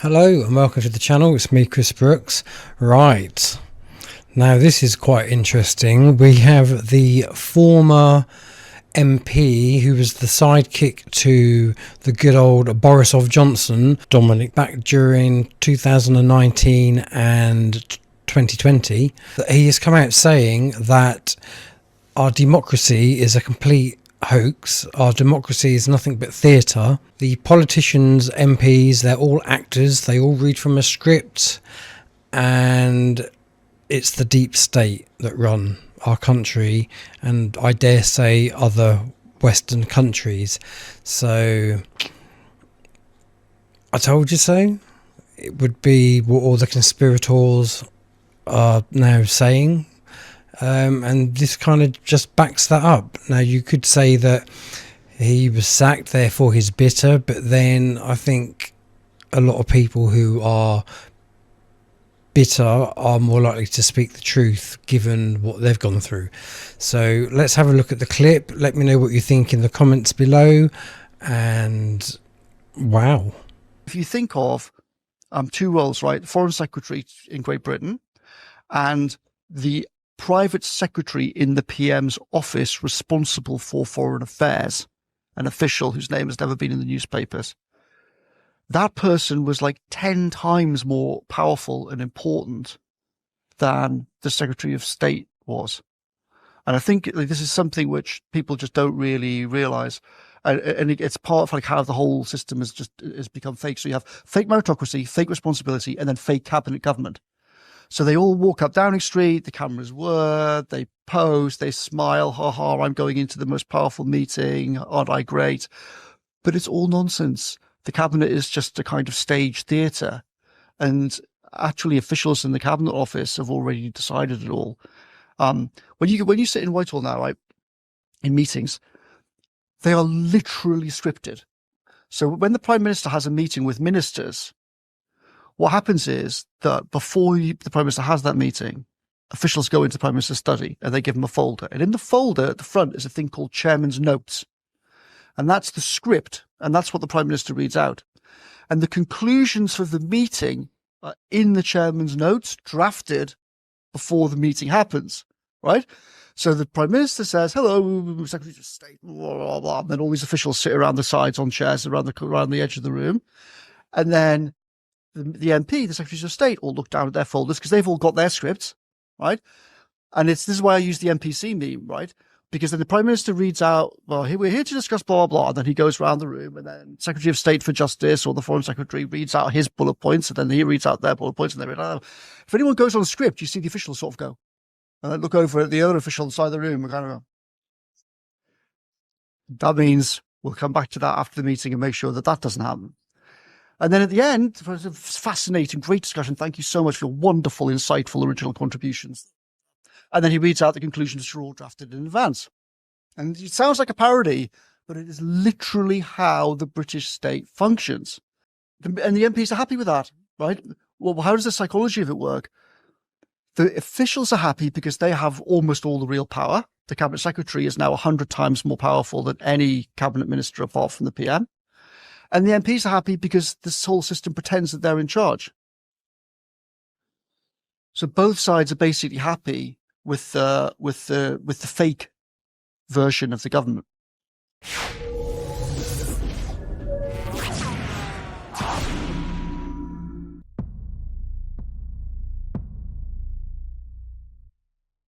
Hello and welcome to the channel. It's me, Chris Brooks. Right, now this is quite interesting. We have the former MP who was the sidekick to the good old Boris Johnson, Dominic, back during 2019 and 2020. He has come out saying that our democracy is a complete hoax. Our democracy is nothing but theatre. The politicians, MPs, they're all actors. They all read from a script, and it's the deep state that run our country, and I dare say other Western countries. So I told you so. It would be what all the conspirators are now saying. And this kind of just backs that up. Now, you could say that he was sacked, therefore he's bitter, but then I think a lot of people who are bitter are more likely to speak the truth given what they've gone through. So let's have a look at the clip. Let me know what you think in the comments below. And wow. If you think of two roles, right? The Foreign Secretary in Great Britain and the private secretary in the PM's office responsible for foreign affairs, an official whose name has never been in the newspapers. That person was like 10 times more powerful and important than the Secretary of State was. And I think this is something which people just don't really realize. And it's part of like how the whole system has become fake. So you have fake meritocracy, fake responsibility, and then fake cabinet government. So they all walk up Downing Street, the cameras whir, they pose, they smile, ha ha, I'm going into the most powerful meeting, aren't I great? But it's all nonsense. The cabinet is just a kind of stage theatre. And actually officials in the cabinet office have already decided it all. When you sit in Whitehall now, right, in meetings, they are literally scripted. So when the Prime Minister has a meeting with ministers, what happens is that before the Prime Minister has that meeting, officials go into the Prime Minister's study and they give him a folder. And in the folder at the front is a thing called Chairman's Notes. And that's the script. And that's what the Prime Minister reads out. And the conclusions for the meeting are in the Chairman's Notes, drafted before the meeting happens, right? So the Prime Minister says, hello, Secretary of State, blah, blah, blah. And then all these officials sit around the sides on chairs around the edge of the room. And then the MP, the Secretaries of State, all look down at their folders because they've all got their scripts, right? And this is why I use the NPC meme, right? Because then the Prime Minister reads out, well, we're here to discuss blah, blah, blah. And then he goes around the room, and then Secretary of State for Justice or the Foreign Secretary reads out his bullet points, and then he reads out their bullet points, and they read out. If anyone goes on a script, you see the officials sort of go, and then look over at the other official on the side of the room and kind of go, that means we'll come back to that after the meeting and make sure that doesn't happen. And then at the end, it was a fascinating, great discussion. Thank you so much for your wonderful, insightful, original contributions. And then he reads out the conclusions which are all drafted in advance. And it sounds like a parody, but it is literally how the British state functions. And the MPs are happy with that, right? Well, how does the psychology of it work? The officials are happy because they have almost all the real power. The cabinet secretary is now 100 times more powerful than any cabinet minister apart from the PM. And the MPs are happy because this whole system pretends that they're in charge. So both sides are basically happy with the fake version of the government.